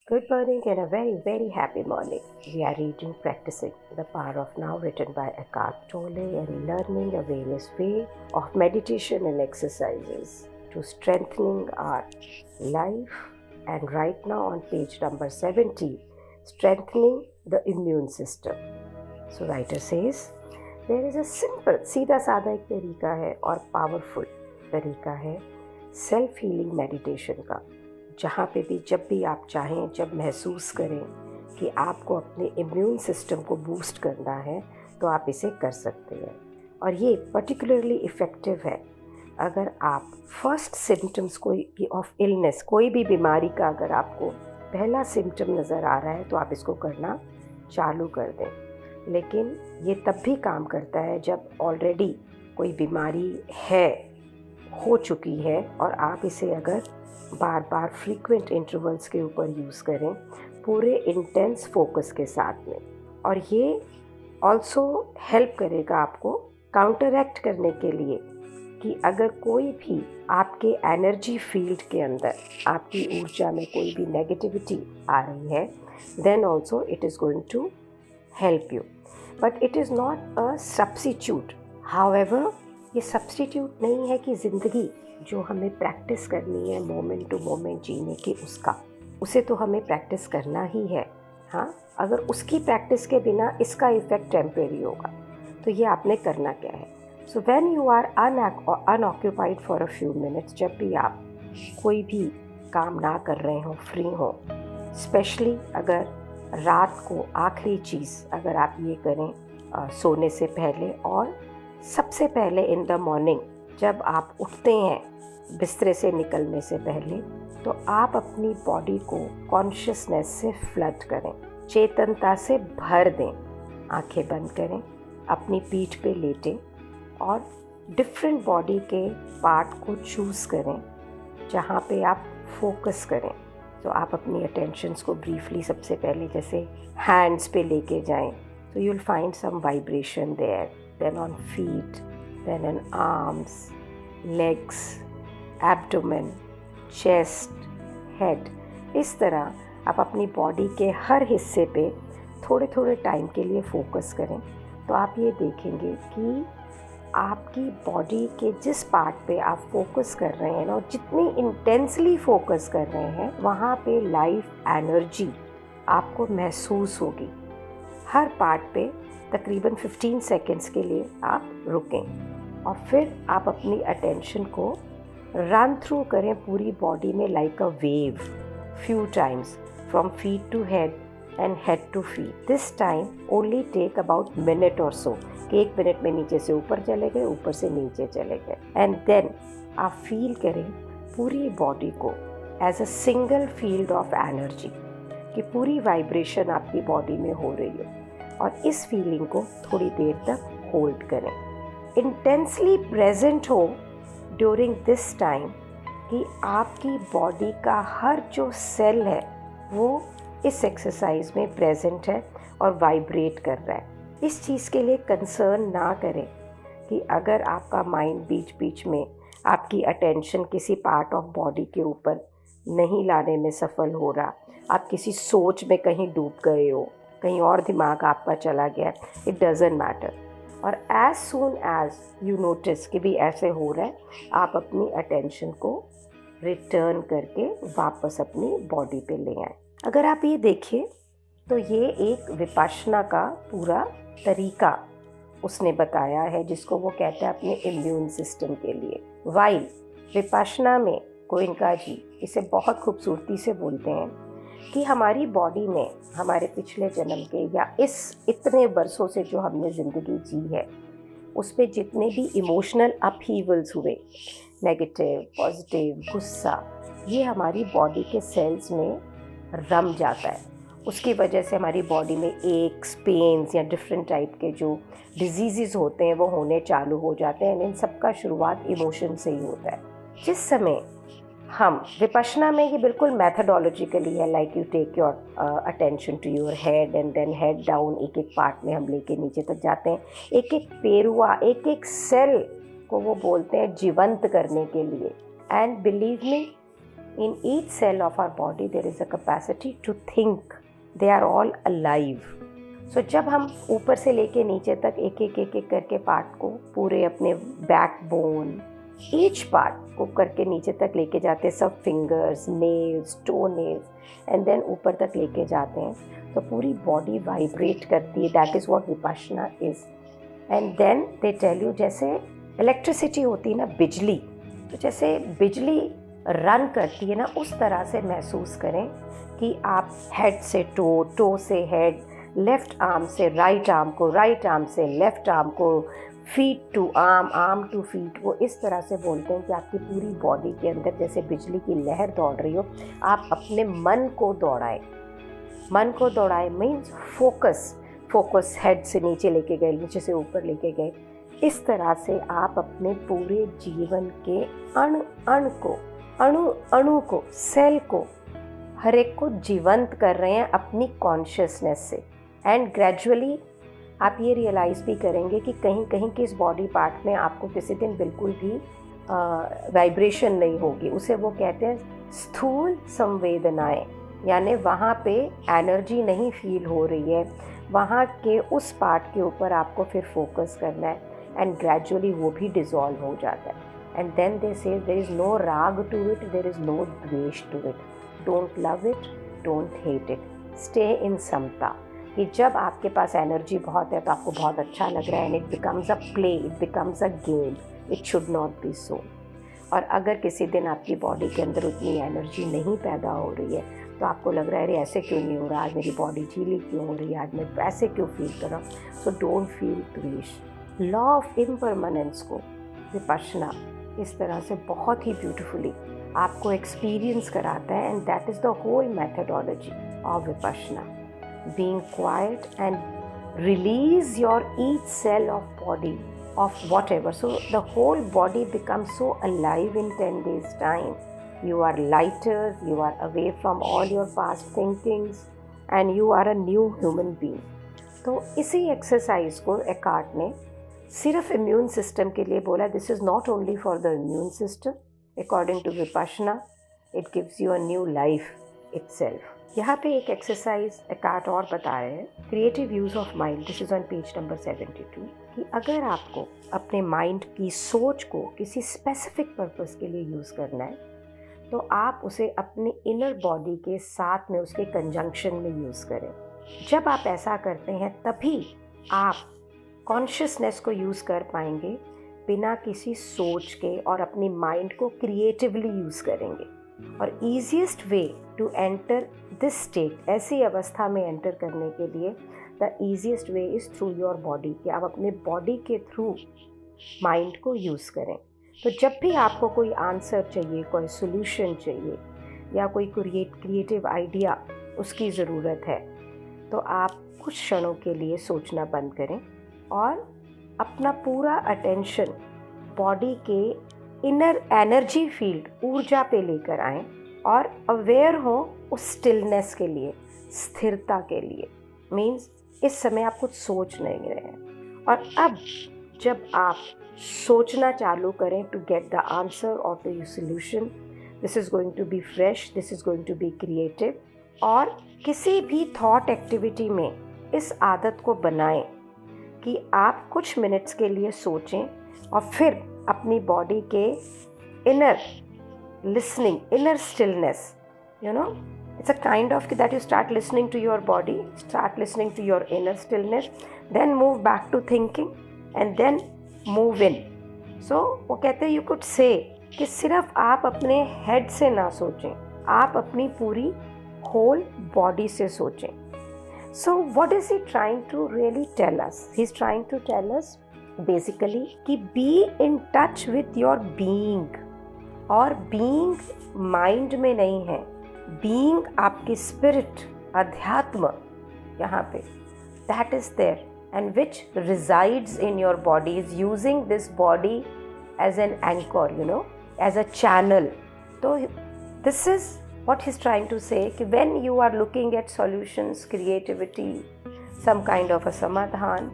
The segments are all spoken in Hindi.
Good morning and a very, very happy morning. We are reading Practicing the Power of Now, written by Eckhart Tolle, and learning a various way of meditation and exercises to strengthening our life. And right now on page number 70, strengthening the immune system. So writer says, there is a simple, सीधा साधा एक तरीका है और पावरफुल तरीका है सेल्फ हीलिंग मेडिटेशन का, जहाँ पे भी जब भी आप चाहें, जब महसूस करें कि आपको अपने इम्यून सिस्टम को बूस्ट करना है, तो आप इसे कर सकते हैं। और ये पर्टिकुलरली इफ़ेक्टिव है अगर आप फर्स्ट सिम्टम्स कोई ऑफ इलनेस, कोई भी बीमारी का अगर आपको पहला सिम्टम नज़र आ रहा है तो आप इसको करना चालू कर दें। लेकिन ये तब भी काम करता है जब ऑलरेडी कोई बीमारी हो चुकी है और आप इसे अगर बार बार फ्रीक्वेंट इंटरवल्स के ऊपर यूज़ करें, पूरे इंटेंस फोकस के साथ में। और ये ऑल्सो हेल्प करेगा आपको काउंटरएक्ट करने के लिए कि अगर कोई भी आपके एनर्जी फील्ड के अंदर, आपकी ऊर्जा में कोई भी नेगेटिविटी आ रही है, then also it is going to help you. But it is not a substitute. However, ये सब्स्टिट्यूट नहीं है कि ज़िंदगी जो हमें प्रैक्टिस करनी है मोमेंट टू मोमेंट जीने की, उसे तो हमें प्रैक्टिस करना ही है। हाँ, अगर उसकी प्रैक्टिस के बिना इसका इफ़ेक्ट टेम्परेरी होगा, तो ये आपने करना क्या है। So when you are unoccupied for a few minutes, जब भी आप कोई भी काम ना कर रहे हो, फ्री हो, स्पेशली अगर रात को आखिरी चीज़ अगर आप ये करें सोने से पहले, और सबसे पहले इन द मॉर्निंग जब आप उठते हैं बिस्तरे से निकलने से पहले, तो आप अपनी बॉडी को कॉन्शियसनेस से फ्लड करें, चेतनता से भर दें। आंखें बंद करें, अपनी पीठ पे लेटें और डिफरेंट बॉडी के पार्ट को चूज़ करें जहाँ पे आप फोकस करें। तो आप अपनी अटेंशंस को ब्रीफली सबसे पहले जैसे हैंड्स पे लेके जाएं, तो you will find some vibration there, then on feet, then in arms, legs, abdomen, chest, head। इस तरह आप अपनी बॉडी के हर हिस्से पे थोड़े थोड़े टाइम के लिए फोकस करें, तो आप ये देखेंगे कि आपकी बॉडी के जिस पार्ट पे आप फोकस कर रहे हैं और जितनी इंटेंसली फोकस कर रहे हैं, वहाँ पे लाइफ एनर्जी आपको महसूस होगी। हर पार्ट पे तकरीबन 15 सेकेंड्स के लिए आप रुकें और फिर आप अपनी अटेंशन को रन थ्रू करें पूरी बॉडी में like a wave, few times from feet to head and head to feet. This time only take about minute और सो, कि 1 मिनट में नीचे से ऊपर चले गए, ऊपर से नीचे चले गए। एंड देन आप फील करें पूरी बॉडी को as a single field of energy, कि पूरी वाइब्रेशन आपकी बॉडी में हो रही है। और इस फीलिंग को थोड़ी देर तक होल्ड करें, इंटेंसली प्रेजेंट हो ड्यूरिंग दिस टाइम, कि आपकी बॉडी का हर जो सेल है वो इस एक्सरसाइज में प्रेजेंट है और वाइब्रेट कर रहा है। इस चीज़ के लिए कंसर्न ना करें कि अगर आपका माइंड बीच बीच में आपकी अटेंशन किसी पार्ट ऑफ बॉडी के ऊपर नहीं लाने में सफल हो रहा, आप किसी सोच में कहीं डूब गए हो, कहीं और दिमाग आपका चला गया, इट डज़न्ट मैटर। और as soon as you notice कि भी ऐसे हो रहा है, आप अपनी अटेंशन को रिटर्न करके वापस अपनी बॉडी पे ले आए। अगर आप ये देखिए तो ये एक विपश्यना का पूरा तरीका उसने बताया है, जिसको वो कहते हैं अपने इम्यून सिस्टम के लिए। वाइल विपश्यना में गोयनका जी इसे बहुत खूबसूरती से बोलते हैं कि हमारी बॉडी में हमारे पिछले जन्म के या इस इतने बरसों से जो हमने ज़िंदगी जी है, उसमें जितने भी इमोशनल अपहीवल्स हुए, नेगेटिव, पॉजिटिव, गुस्सा, ये हमारी बॉडी के सेल्स में रम जाता है। उसकी वजह से हमारी बॉडी में एक्स, पेन्स या डिफरेंट टाइप के जो डिजीज़ होते हैं वो होने चालू हो जाते हैं। इन सब का शुरुआत इमोशन से ही होता है। जिस समय हम विपश्यना में, ये बिल्कुल मैथडोलॉजिकली है, like you take your attention to your head and then head down, एक एक पार्ट में हम लेके नीचे तक जाते हैं, एक एक पेरुआ, एक एक सेल को वो बोलते हैं जीवंत करने के लिए। And believe me, In each cell of our body there is a capacity to think. They are all alive. So जब हम ऊपर से लेके नीचे तक एक एक करके पार्ट को पूरे अपने बैकबोन ईच पार्ट को करके नीचे तक लेके जाते हैं, सब fingers, nails, toe nails and then ऊपर तक लेके जाते हैं, तो पूरी बॉडी वाइब्रेट करती है. That is what Vipassana is. And then they tell you, जैसे इलेक्ट्रिसिटी होती है ना, बिजली, तो जैसे बिजली रन करती है ना, उस तरह से महसूस करें कि आप हेड से टो, टो से हेड, लेफ़्ट आर्म से राइट आर्म को, राइट आर्म से लेफ़्ट आर्म को, feet to arm, arm to feet. वो इस तरह से बोलते हैं कि आपकी पूरी बॉडी के अंदर जैसे बिजली की लहर दौड़ रही हो, आप अपने मन को दौड़ाएं. मन को दौड़ाएं मीन्स फोकस हेड से नीचे लेके गए, नीचे से ऊपर लेके गए. इस तरह से आप अपने पूरे जीवन के अणु को, सेल को, हर एक को जीवंत कर रहे हैं अपनी कॉन्शियसनेस से. एंड ग्रेजुअली आप ये रियलाइज़ भी करेंगे कि कहीं कहीं किस बॉडी पार्ट में आपको किसी दिन बिल्कुल भी वाइब्रेशन नहीं होगी. उसे वो कहते हैं स्थूल संवेदनाएं, यानी वहाँ पे एनर्जी नहीं फील हो रही है, वहाँ के उस पार्ट के ऊपर आपको फिर फोकस करना है. एंड ग्रेजुअली वो भी डिज़ोल्व हो जाता है. And then they say there is no raga to it, there is no dvesha to it. Don't love it, don't hate it, stay in samata. कि जब आपके पास एनर्जी बहुत है तो आपको बहुत अच्छा लग रहा है, and it becomes a play, it becomes a game. It should not be so. और अगर किसी दिन आपकी बॉडी के अंदर उतनी एनर्जी नहीं पैदा हो रही है, तो आपको लग रहा है अरे ऐसे क्यों नहीं हो रहा, आज मेरी बॉडी ढीली क्यों हो रही है, आज मैं ऐसे क्यों फील कर रहा हूँ, सो डोंट फील द्वेष. लॉ ऑफ इम्परमानेंस को विपश्यना इस तरह से बहुत ही ब्यूटिफुली आपको एक्सपीरियंस कराता है. And that is the whole methodology of Vipassana. Being quiet and release your each cell of body of whatever. So the whole body becomes so alive in 10 days time. You are lighter, you are away from all your past thinkings and you are a new human being. तो इसी एक्सरसाइज को एकार्ट ने सिर्फ इम्यून सिस्टम के लिए बोला. This is not only for the immune system. According to Vipassana it gives you a new life itself. यहाँ पे एक एक्सरसाइज एकार्ट और बता रहे हैं, creative use of mind. This is on page number 72. कि अगर आपको अपने माइंड की सोच को किसी स्पेसिफिक पर्पस के लिए यूज़ करना है, तो आप उसे अपने इनर बॉडी के साथ में उसके कंजंक्शन में यूज़ करें. जब आप ऐसा करते हैं तभी आप कॉन्शियसनेस को यूज़ कर पाएंगे बिना किसी सोच के, और अपनी माइंड को क्रिएटिवली यूज़ करेंगे. और easiest way to enter this state, ऐसी अवस्था में एंटर करने के लिए the easiest way is through your body. कि आप अपने बॉडी के थ्रू माइंड को यूज़ करें. तो जब भी आपको कोई आंसर चाहिए, कोई सोल्यूशन चाहिए, या कोई क्रिएटिव आइडिया उसकी ज़रूरत है, तो आप कुछ क्षणों के लिए सोचना बंद करें और अपना पूरा अटेंशन बॉडी के इनर एनर्जी फील्ड, ऊर्जा पे लेकर आएं और अवेयर हो उस स्टिलनेस के लिए, स्थिरता के लिए. मीन्स इस समय आप कुछ सोच नहीं रहे हैं. और अब जब आप सोचना चालू करें टू गेट द आंसर और the solution, this is going to be fresh, this is going to be creative. और किसी भी थॉट एक्टिविटी में इस आदत को बनाएं कि आप कुछ मिनट्स के लिए सोचें और फिर अपनी बॉडी के inner listening, inner stillness, you know, it's a kind of that you start listening to your body, start listening to your inner stillness, then move back to thinking and then move in. So वो कहते हैं, you could say कि सिर्फ आप अपने हेड से ना सोचें, आप अपनी पूरी whole body से सोचें. So what is he trying to really tell us? He's trying to tell us basically कि be in touch with your being. और बीइंग माइंड में नहीं है, बीइंग आपकी स्पिरिट, अध्यात्म यहाँ पे, that is there and which resides in your body, is using this body as an anchor, you know, as a channel. तो this is what he's trying to say कि when you are looking at solutions, creativity, some kind of a samadhan,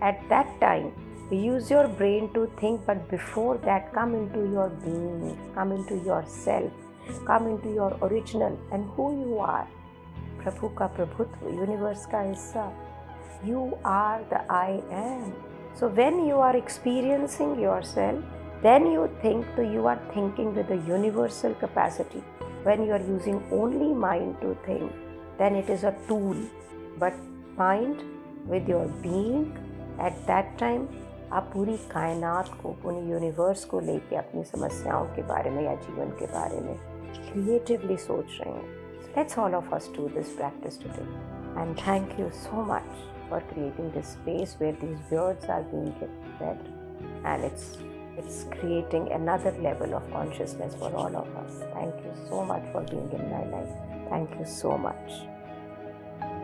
at that time use your brain to think, but before that come into your being, come into yourself Come into your original and who you are. प्रभु का प्रभुत्व, यूनिवर्स का हिस्सा. You are the I am. So when you are experiencing yourself, then you think that you are thinking with a universal capacity. When you are using only mind to think, then it is a tool. But mind with your being, at that time, आप पूरी कायनात को, पूरी यूनिवर्स को लेके अपनी समस्याओं के बारे में या जीवन के बारे में क्रिएटिवली सोच रहे हैं. Let's all of us do this practice today. And thank you so much for creating this space where these words are being read. And it's creating another level of consciousness for all of us. Thank you so much for being in my life. Thank you so much.